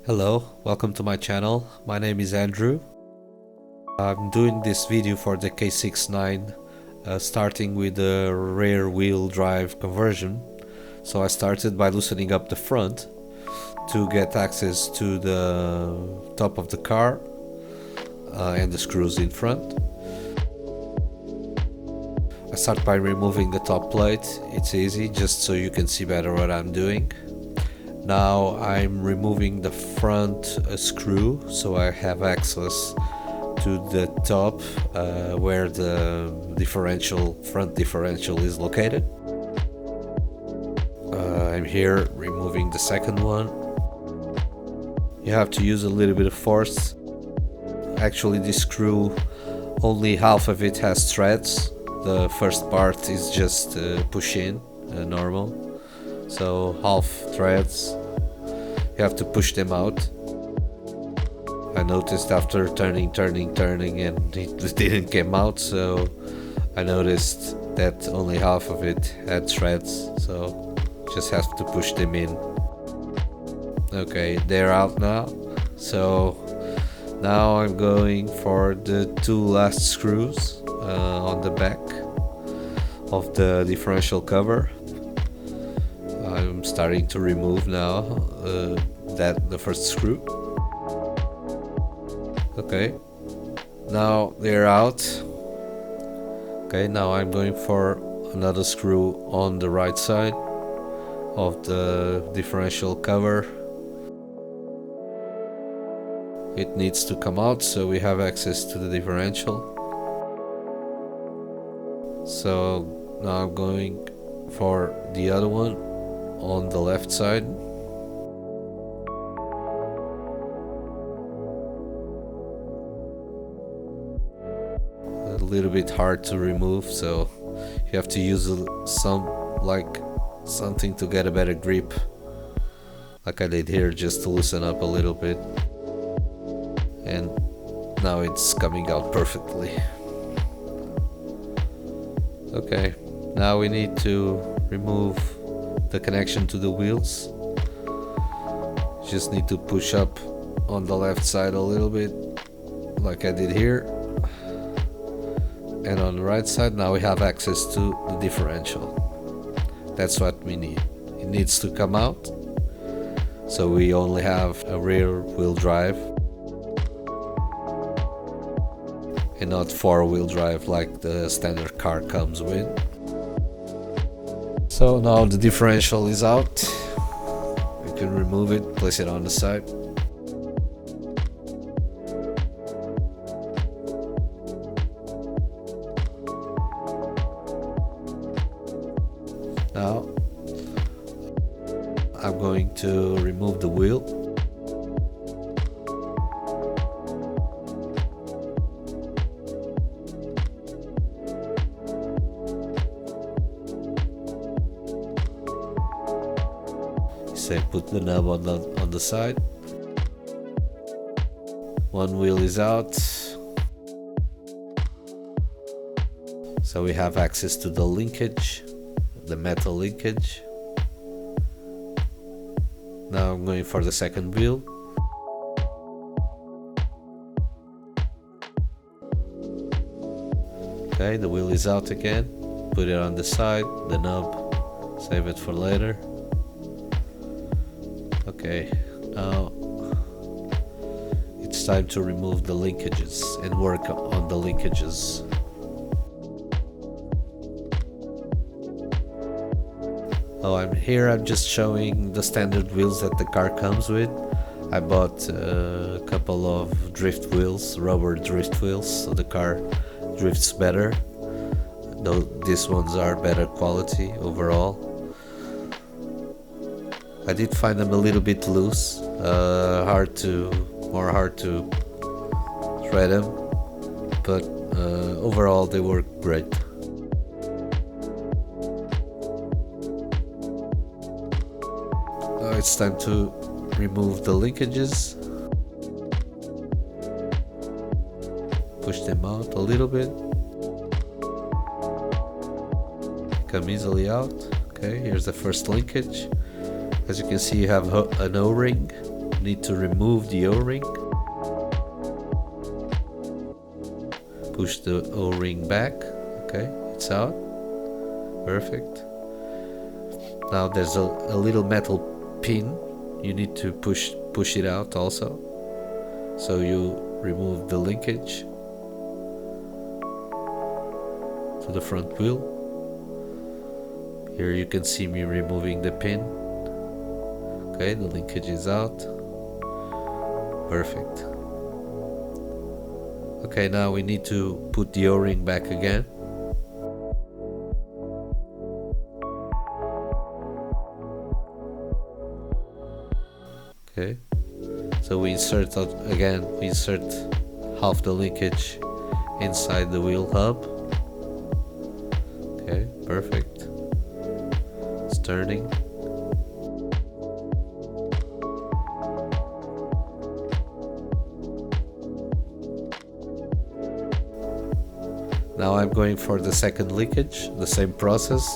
Hello, welcome to my channel. My name is Andrew. I'm doing this video for the K969, starting with the rear wheel drive conversion. So I started by loosening up the front to get access to the top of the car and the screws in front. I start by removing the top plate. It's easy, just so you can see better what I'm doing. Now I'm removing the front screw, so I have access to the top where the front differential is located. I'm here removing the second one. You have to use a little bit of force. Actually, this screw, only half of it has threads. The first part is just push in, normal. So half threads, you have to push them out. I noticed after turning and it didn't come out, so I noticed that only half of it had threads, so just have to push them in. Okay, they're out now. So now I'm going for the two last screws on the back of the differential cover. I'm starting to remove now the first screw. Okay, now they're out. Okay, now I'm going for another screw on the right side of the differential cover. It needs to come out so we have access to the differential. So now I'm going for the other one on the left side. A little bit hard to remove, so you have to use something to get a better grip, like I did here, just to loosen up a little bit. And now it's coming out perfectly. Okay, now we need to remove the connection to the wheels. Just need to push up on the left side a little bit, like I did here, and on the right side now we have access to the differential. That's what we need. It needs to come out, so we only have a rear wheel drive and not four-wheel drive like the standard car comes with. So now the differential is out. We can remove it, place it on the side. Now I'm going to remove the wheel. Say put the knob on the side. One wheel is out, so we have access to the linkage, the metal linkage. Now I'm going for the second wheel. Okay, the wheel is out again. Put it on the side, the knob, save it for later. Okay, now it's time to remove the linkages and work on the linkages. I'm just showing the standard wheels that the car comes with. I bought a couple of drift wheels, rubber drift wheels, so the car drifts better. Though these ones are better quality overall. I did find them a little bit loose, more hard to thread them, but overall they work great. Now it's time to remove the linkages. Push them out a little bit. Come easily out. Okay, here's the first linkage. As you can see, you have an O-ring need to remove the O-ring. Push the O-ring back. Okay, it's out. Perfect. Now there's a little metal pin. You need to push it out also. So you remove the linkage to the front wheel. Here you can see me removing the pin. Okay, the linkage is out. Perfect. Okay, now we need to put the O-ring back again. Okay, so we insert half the linkage inside the wheel hub. Okay, perfect. It's turning. Now I'm going for the second linkage, the same process.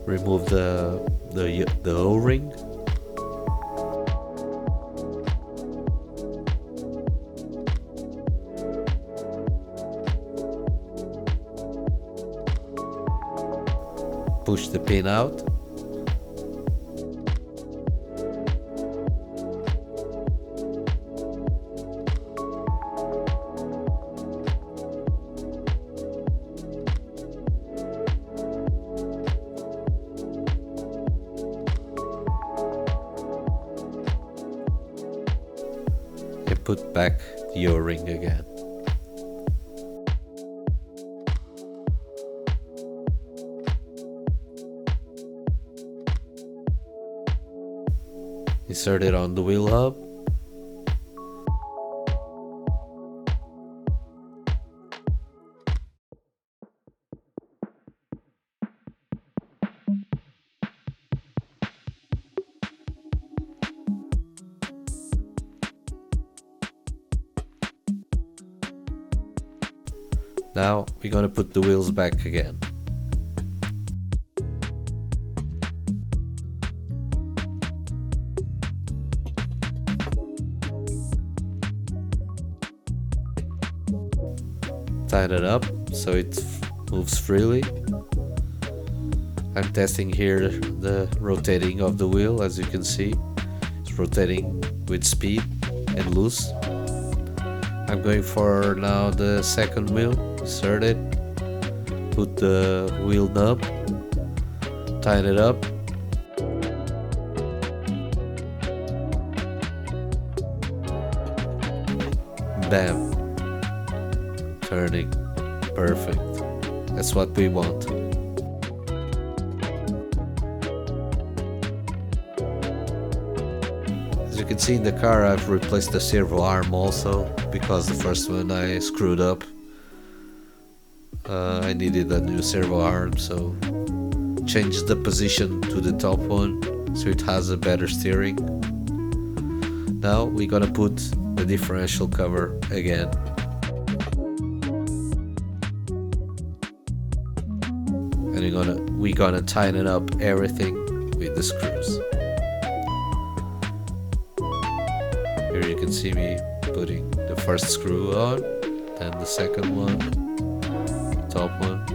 Remove the O-ring. Push the pin out. And put back the O-ring again. Insert it on the wheel hub. Now we're gonna put the wheels back again. Tighten it up so it moves freely. I'm testing here the rotating of the wheel. As you can see, it's rotating with speed and loose. I'm going for now the second wheel. Insert it, put the wheel nub, tighten it up. Bam. Turning. Perfect. That's what we want. As you can see in the car, I've replaced the servo arm also, because the first one I screwed up. I needed a new servo arm, so changed the position to the top one so it has a better steering. Now we're gonna put the differential cover again. And we're gonna tighten up everything with the screws. Here you can see me putting the first screw on, then the second one, top one.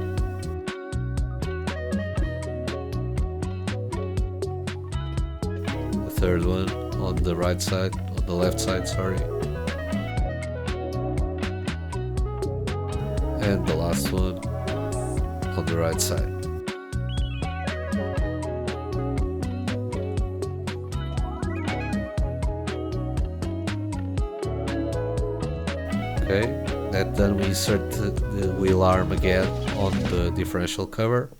The third one on the right side, on the left side, sorry. And the last one on the right side. Okay, that done, we insert the wheel arm again on the differential cover.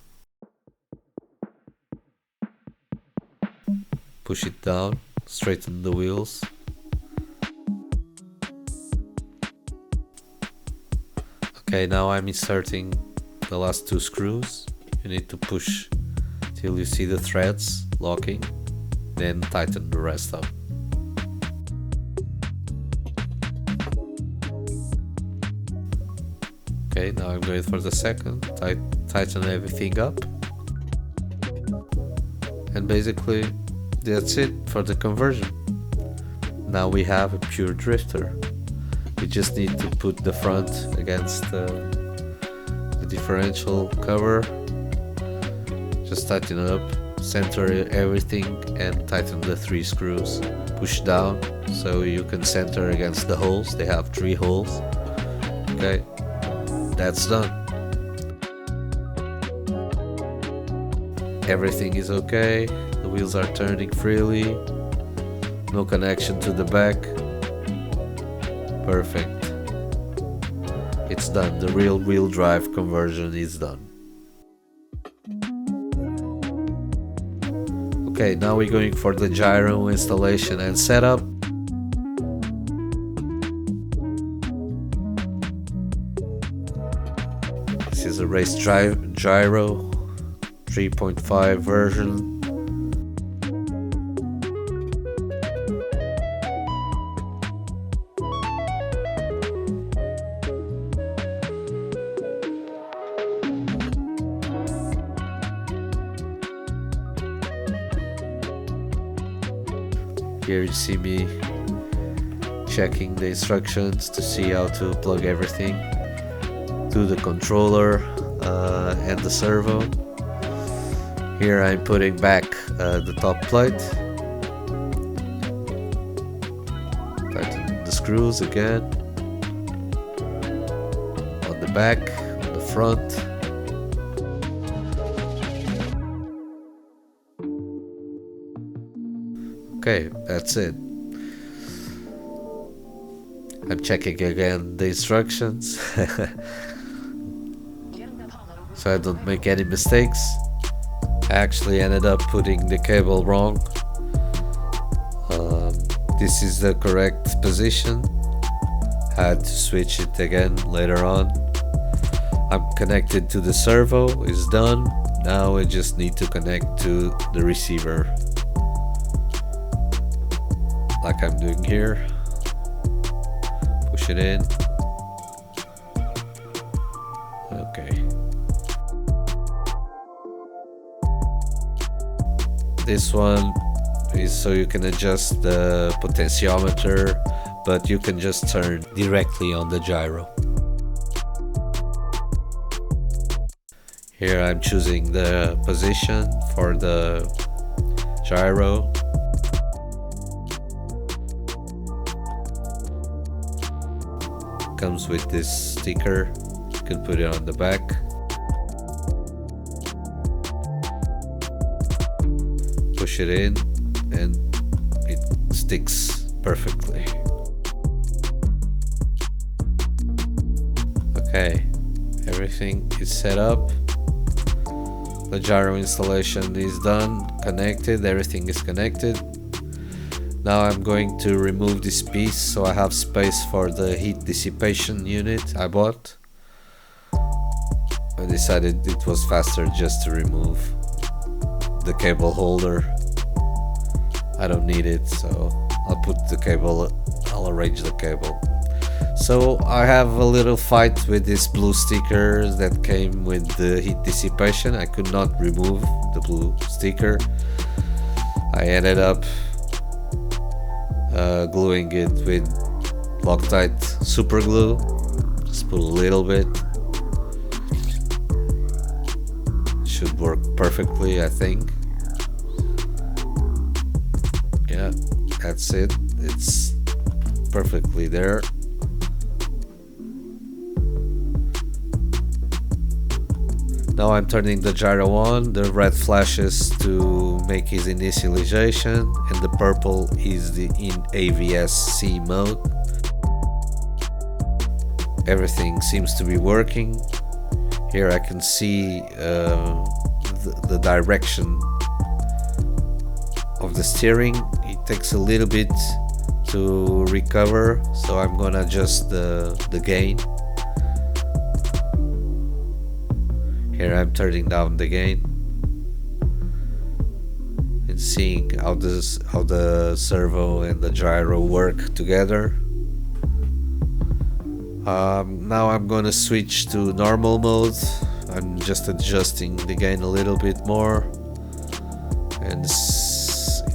Push it down, straighten the wheels. Okay, now I'm inserting the last two screws. You need to push till you see the threads locking, then tighten the rest up. Okay, now I'm going for the second, tighten everything up. And basically that's it for the conversion. Now we have a pure drifter. We just need to put the front against the differential cover. Just tighten it up, center everything and tighten the 3 screws. Push down so you can center against the holes. They have 3 holes. Okay, that's done. Everything is okay. The wheels are turning freely. No connection to the back. Perfect. It's done. The real wheel drive conversion is done. Okay, now we're going for the gyro installation and setup. This is a race gyro 3.5 version. Here you see me checking the instructions to see how to plug everything to the controller and the servo. Here I'm putting back the top plate. Tighten the screws again on the back, on the front. Okay, that's it. I'm checking again the instructions so I don't make any mistakes. I actually ended up putting the cable wrong. This is the correct position. I had to switch it again later on. I'm connected to the servo, it's done. Now I just need to connect to the receiver, like I'm doing here. Push it in. Okay. This one is so you can adjust the potentiometer, but you can just turn directly on the gyro. Here I'm choosing the position for the gyro. Comes with this sticker, you can put it on the back. Push it in and it sticks perfectly. Okay, everything is set up. The gyro installation is done, connected, everything is connected. Now I'm going to remove this piece so I have space for the heat dissipation unit I bought. I decided it was faster just to remove the cable holder. I don't need it, so I'll put the cable, I'll arrange the cable. So I have a little fight with this blue sticker that came with the heat dissipation. I could not remove the blue sticker. I ended up gluing it with Loctite super glue. Just put a little bit. Should work perfectly, I think. Yeah, that's it. It's perfectly there. Now I'm turning the gyro on. The red flashes to make his initialization, and the purple is the in AVS-C mode. Everything seems to be working. Here I can see the direction of the steering. It takes a little bit to recover, so I'm gonna adjust the gain. Here I'm turning down the gain and seeing how the servo and the gyro work together. Now I'm gonna switch to normal mode. I'm just adjusting the gain a little bit more, and it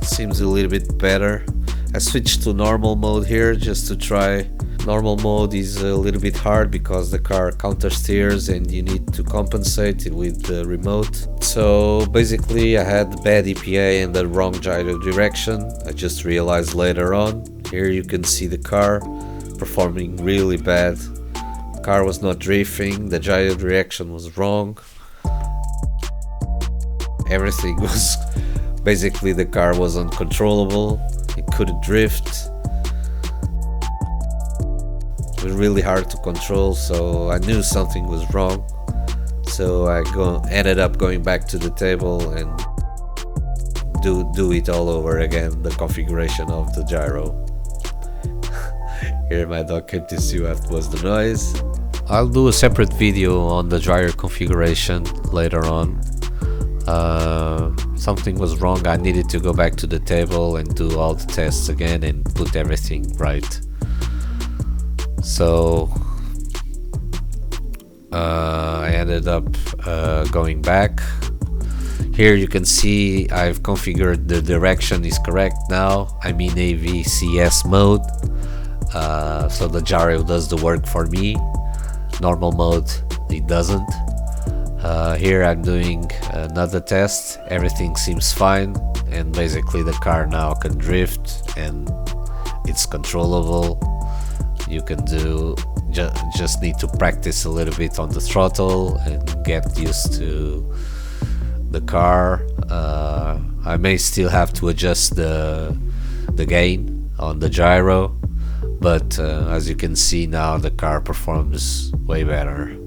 seems a little bit better. I switched to normal mode here just to try. Normal mode is a little bit hard because the car counter steers and you need to compensate with the remote. So basically I had bad EPA and the wrong gyro direction. I just realized later on. Here you can see the car performing really bad. The car was not drifting, the gyro direction was wrong. Everything was basically, the car was uncontrollable. It couldn't drift. It was really hard to control, so I knew something was wrong. So I ended up going back to the table and do it all over again, the configuration of the gyro. Here my dog came to see what was the noise. I'll do a separate video on the gyro configuration later on. Something was wrong. I needed to go back to the table and do all the tests again and put everything right. So I ended up going back. Here you can see I've configured the direction is correct now. I'm in AVCS mode, so the gyro does the work for me. Normal mode, it doesn't. Here I'm doing another test. Everything seems fine, and basically the car now can drift and it's controllable. You can do just need to practice a little bit on the throttle and get used to the car. I may still have to adjust the gain on the gyro, but as you can see now, the car performs way better.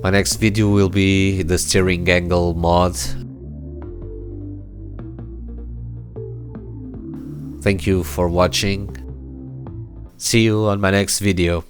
My next video will be the steering angle mod. Thank you for watching. See you on my next video.